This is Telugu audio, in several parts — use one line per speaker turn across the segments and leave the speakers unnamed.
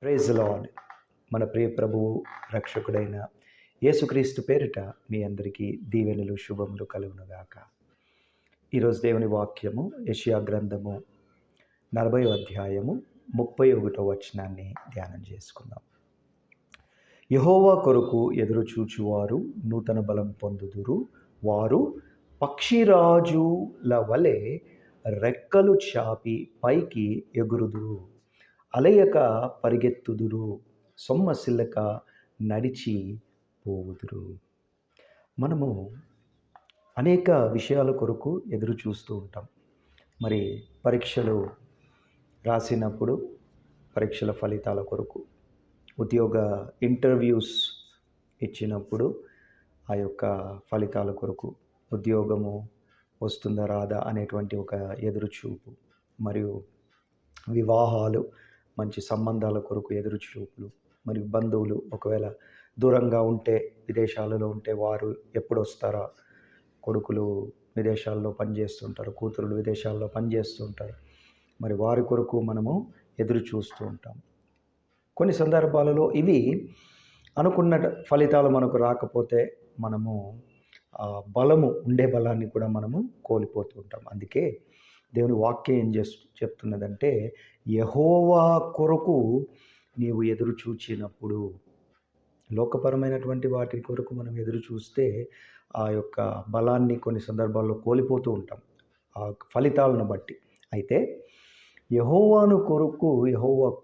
Praise lord. మన ప్రియ ప్రభువు రక్షకుడైన యేసుక్రీస్తు పేరిట మీ అందరికీ దీవెనలు శుభములు కలుగునుగాక. ఈరోజు దేవుని వాక్యము యెషయా గ్రంథము 40వ అధ్యాయము 31వ వచనాన్ని ధ్యానం చేసుకుందాం. యెహోవా కొరకు ఎదురు చూచువారు నూతన బలం పొందుదురు. వారు పక్షిరాజుల వలె రెక్కలు చాపి పైకి ఎగురుదురు. అలయక పరిగెత్తుదురు, సొమ్మసిల్లక నడిచి పోవుదురు. మనము అనేక విషయాల కొరకు ఎదురు చూస్తూ ఉంటాం. మరి పరీక్షలు రాసినప్పుడు పరీక్షల ఫలితాల కొరకు, ఉద్యోగ ఇంటర్వ్యూస్ ఇచ్చినప్పుడు ఆ యొక్క ఫలితాల కొరకు, ఉద్యోగము వస్తుందా రాదా అనేటువంటి ఒక ఎదురుచూపు, మరియు వివాహాలు, మంచి సంబంధాల కొరకు ఎదురుచూపులు, మరియు బంధువులు ఒకవేళ దూరంగా ఉంటే, విదేశాలలో ఉంటే వారు ఎప్పుడు వస్తారా, కొడుకులు విదేశాల్లో పనిచేస్తుంటారు, కూతురులు విదేశాల్లో పనిచేస్తుంటారు, మరి వారి కొరకు మనము ఎదురు చూస్తూ ఉంటాం. కొన్ని సందర్భాలలో ఇవి అనుకున్న ఫలితాలు మనకు రాకపోతే మనము బలము ఉండే బలాన్ని కూడా మనము కోల్పోతూ ఉంటాం. అందుకే దేవుని వాక్యం ఏం చెప్తున్నదంటే, యెహోవా కొరకు నీవు ఎదురు చూచినప్పుడు, లోకపరమైనటువంటి వాటి కొరకు మనం ఎదురు చూస్తే ఆ యొక్క బలాన్ని కొన్ని సందర్భాల్లో కోల్పోతూ ఉంటాం, ఆ ఫలితాలను బట్టి. అయితే యెహోవా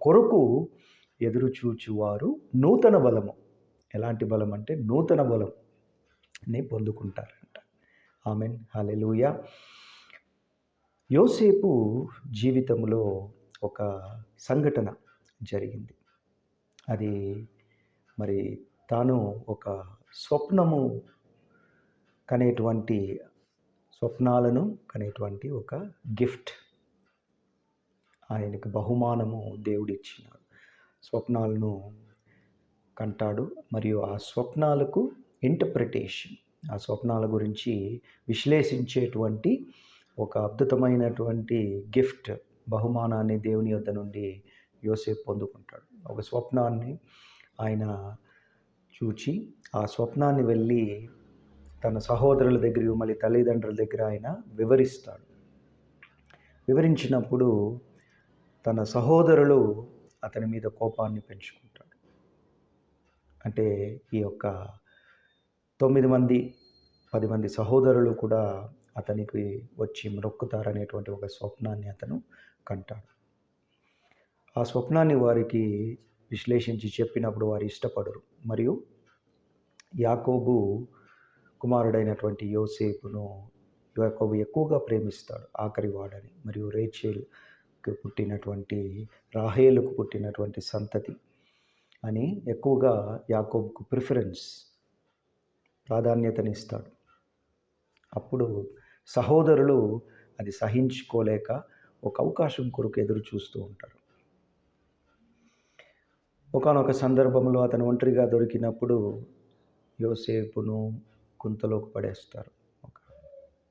కొరకు ఎదురు చూచువారు నూతన బలము, ఎలాంటి బలం అంటే నూతన బలంని పొందుకుంటారంట. ఆమెన్, హల్లెలూయా. యోసేపు జీవితంలో ఒక సంఘటన జరిగింది. అది మరి తాను ఒక స్వప్నాలను కనేటువంటి ఒక గిఫ్ట్, ఆయనకు బహుమానము దేవుడిచ్చినాడు. స్వప్నాలను కంటాడు, మరియు ఆ స్వప్నాలకు ఇంటర్ప్రిటేషన్, ఆ స్వప్నాల గురించి విశ్లేషించేటువంటి ఒక అద్భుతమైనటువంటి గిఫ్ట్, బహుమానాన్ని దేవుని యొద్ద నుండి యోసేపు పొందుకుంటాడు. ఒక స్వప్నాన్ని ఆయన చూచి ఆ స్వప్నాన్ని వెళ్ళి తన సహోదరుల దగ్గర, మళ్ళీ తల్లిదండ్రుల దగ్గర ఆయన వివరిస్తాడు. వివరించినప్పుడు తన సహోదరులు అతని మీద కోపాన్ని పెంచుకుంటాడు. అంటే ఈ యొక్క 9 మంది 10 మంది సహోదరులు కూడా అతనికి వచ్చి మొక్కుతారనేటువంటి ఒక స్వప్నాన్ని అతను కంటాడు. ఆ స్వప్నాన్ని వారికి విశ్లేషించి చెప్పినప్పుడు వారు ఇష్టపడరు, మరియు యాకోబు కుమారుడైనటువంటి యోసేపును యాకోబు ఎక్కువగా ప్రేమిస్తాడు, ఆఖరి వాడని. మరియు రేచేలుకు పుట్టినటువంటి, రాహేలుకు పుట్టినటువంటి సంతతి అని ఎక్కువగా యాకోబుకు ప్రాధాన్యతనిస్తాడు. అప్పుడు సహోదరులు అది సహించుకోలేక ఒక అవకాశం కొరకు ఎదురు చూస్తూ ఉంటారు. ఒకానొక సందర్భంలో అతను ఒంటరిగా దొరికినప్పుడు యోసేపును గుంతలోకి పడేస్తారు.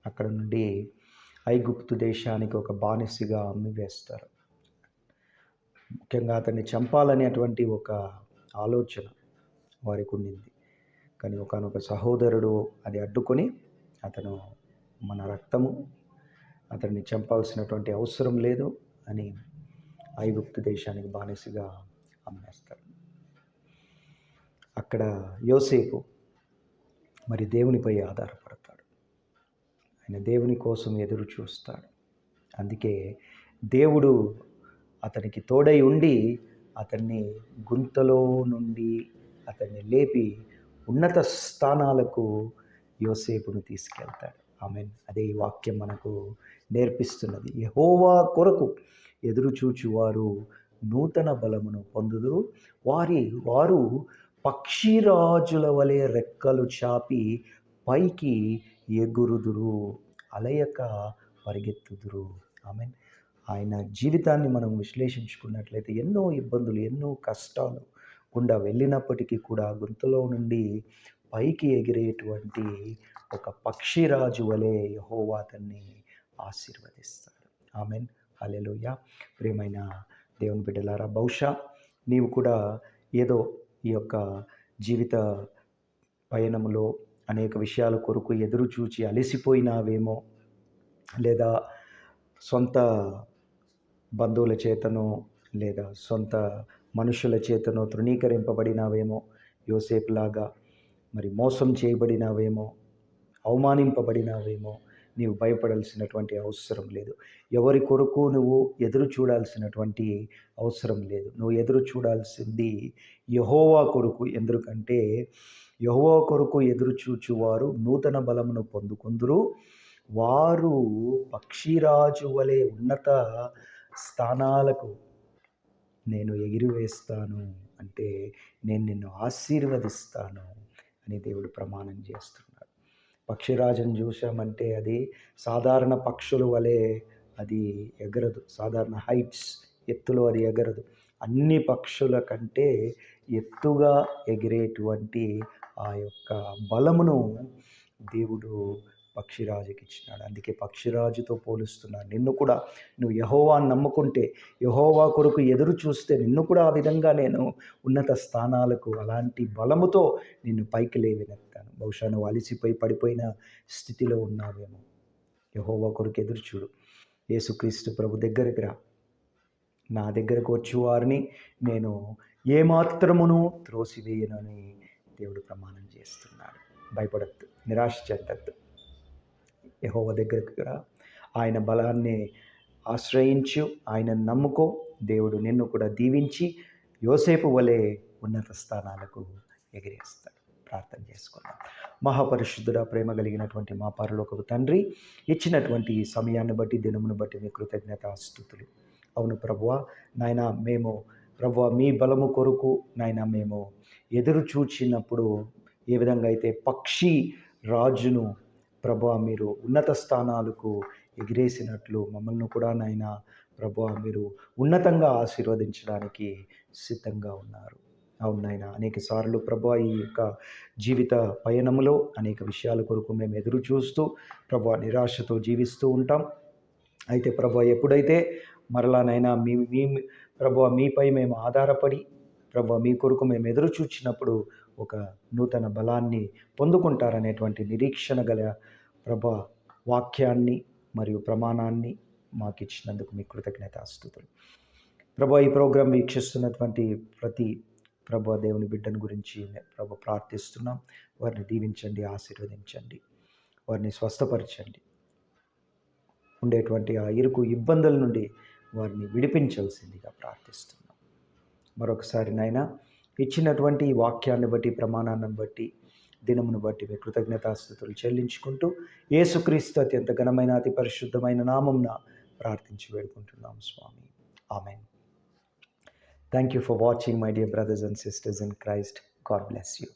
అక్కడ నుండి ఐగుప్తు దేశానికి ఒక బానిసగా అమ్మివేస్తారు. ముఖ్యంగా అతన్ని చంపాలనేటువంటి ఒక ఆలోచన వారికి ఉండింది. కానీ ఒకానొక సహోదరుడు అది అడ్డుకొని, అతను మన రక్తము, అతన్ని చంపాల్సినటువంటి అవసరం లేదు అని ఐగుప్తు దేశానికి బానిసగా అమ్మేస్తారు. అక్కడ యోసేపు మరి దేవునిపై ఆధారపడతాడు. ఆయన దేవుని కోసం ఎదురు చూస్తాడు. అందుకే దేవుడు అతనికి తోడై ఉండి అతన్ని గుంతలో నుండి అతన్ని లేపి ఉన్నత స్థానాలకు యోసేపును తీసుకెళ్తాడు. ఆమేన్. అదే ఈ వాక్యం మనకు నేర్పిస్తున్నది. యెహోవా కొరకు ఎదురు చూచువారు నూతన బలమును పొందుదురు. వారు పక్షిరాజుల వలె రెక్కలు చాపి పైకి ఎగురుదురు, అలయక పరిగెత్తుదురు. ఆమేన్. ఆయన జీవితాన్ని మనం విశ్లేషించుకున్నట్లయితే ఎన్నో ఇబ్బందులు, ఎన్నో కష్టాలు గుండా వెళ్ళినప్పటికీ కూడా గుంతలో నుండి పైకి ఎగిరేటువంటి ఒక పక్షిరాజు వలె యెహోవా అతన్ని ఆశీర్వదిస్తాడు. ఆమేన్, హల్లెలూయా. ప్రియమైన దేవుని బిడ్డలారా, బహుశా నీవు కూడా ఏదో ఈ యొక్క జీవిత పయనంలో అనేక విషయాల కొరకు ఎదురు చూచి అలసిపోయినావేమో, లేదా సొంత బంధువుల చేతనో లేదా సొంత మనుషుల చేతనో తృణీకరింపబడినావేమో, యోసేపులాగా మరి మోసం చేయబడినావేమో, అవమానింపబడినావేమో. నీవు భయపడాల్సినటువంటి అవసరం లేదు. ఎవరి కొరకు నువ్వు ఎదురు చూడాల్సినటువంటి అవసరం లేదు. నువ్వు ఎదురు చూడాల్సింది యెహోవా కొరకు. ఎందుకంటే యెహోవా కొరకు ఎదురు చూచువారు నూతన బలమును పొందుకుందురు. వారు పక్షిరాజు వలె ఉన్నత స్థానాలకు నేను ఎగిరివేస్తాను, అంటే నేను నిన్ను ఆశీర్వదిస్తాను అని దేవుడు ప్రమాణం చేస్తున్నాడు. పక్షిరాజును చూసామంటే అది సాధారణ పక్షుల వలె అది ఎగరదు. సాధారణ హైట్స్, ఎత్తులో అది ఎగరదు. అన్ని పక్షుల కంటే ఎత్తుగా ఎగిరేటువంటి ఆ యొక్క బలమును దేవుడు పక్షిరాజుకి ఇచ్చినాడు. అందుకే పక్షిరాజుతో పోలుస్తున్నాడు. నిన్ను కూడా నువ్వు యెహోవాను నమ్ముకుంటే, యెహోవా కొరకు ఎదురు చూస్తే నిన్ను కూడా ఆ విధంగా నేను ఉన్నత స్థానాలకు, అలాంటి బలముతో నిన్ను పైకి లేవనెత్తాను. బహుశా నువ్వు అలిసిపోయి పడిపోయిన స్థితిలో ఉన్నావేమో. యెహోవా కొరకు ఎదురు చూడు. యేసుక్రీస్తు ప్రభు దగ్గరికి రా. నా దగ్గరకు వచ్చి వారిని నేను ఏమాత్రమును త్రోసివేయనని దేవుడు ప్రమాణం చేస్తున్నాడు. భయపడద్దు, నిరాశ చెందద్దు. యెహోవా దగ్గరికి రా. ఆయన బలాన్ని ఆశ్రయించు, ఆయన నమ్ముకో. దేవుడు నిన్ను కూడా దీవించి యోసేపు వలె ఉన్నత స్థానాలకు ఎగిరేస్తాడు. ప్రార్థన చేసుకుందాం. మహాపరిశుద్ధుడా, ప్రేమ కలిగినటువంటి మా పరలోకపు తండ్రి, ఇచ్చినటువంటి ఈ సమయాన్ని బట్టి, దినమును బట్టి మీ కృతజ్ఞతాస్తుతులు. అవును ప్రభువా, నాయన మేము ప్రభువా మీ బలము కొరకు నాయన మేము ఎదురు చూచినప్పుడు ఏ విధంగా అయితే పక్షి రాజును ప్రభువా మీరు ఉన్నత స్థానాలకు ఎగిరేసినట్లు మమ్మల్ని కూడా నాయన ప్రభువా మీరు ఉన్నతంగా ఆశీర్వదించడానికి సిద్ధంగా ఉన్నారు. అవును నాయన, అనేక సార్లు ప్రభువా ఈ యొక్క జీవిత పయనములో అనేక విషయాల కొరకు మేము ఎదురు చూస్తూ ప్రభువా నిరాశతో జీవిస్తూ ఉంటాం. అయితే ప్రభువా ఎప్పుడైతే మరలానైనా మీ మీ ప్రభువా మీపై మేము ఆధారపడి ప్రభువా మీ కొరకు మేము ఎదురు చూచినప్పుడు ఒక నూతన బలాన్ని పొందుకుంటారనేటువంటి నిరీక్షణ గల ప్రభువా వాక్యాన్ని మరియు ప్రమాణాన్ని మాకు ఇచ్చినందుకు మీ కృతజ్ఞతాస్తుతులు. ప్రభువా ఈ ప్రోగ్రాం వీక్షిస్తున్నటువంటి ప్రతి ప్రభువా దేవుని బిడ్డను గురించి ప్రభు ప్రార్థిస్తున్నాం. వారిని దీవించండి, ఆశీర్వదించండి, వారిని స్వస్థపరచండి. ఉండేటువంటి ఆ ఇరుకు ఇబ్బందుల నుండి వారిని విడిపించాల్సిందిగా ప్రార్థిస్తున్నాం. మరొకసారి నాయన ఇచ్చినటువంటి ఈ వాక్యాన్ని బట్టి, ప్రమాణాన్ని బట్టి, దినమును బట్టి మీ కృతజ్ఞతాస్తుతులు చెల్లించుకుంటూ యేసుక్రీస్తు అత్యంత ఘనమైన అతి పరిశుద్ధమైన నామమున ప్రార్థించి వేడుకుంటున్నాం స్వామి. Amen. Thank you for watching, my dear brothers and sisters in Christ. God bless you.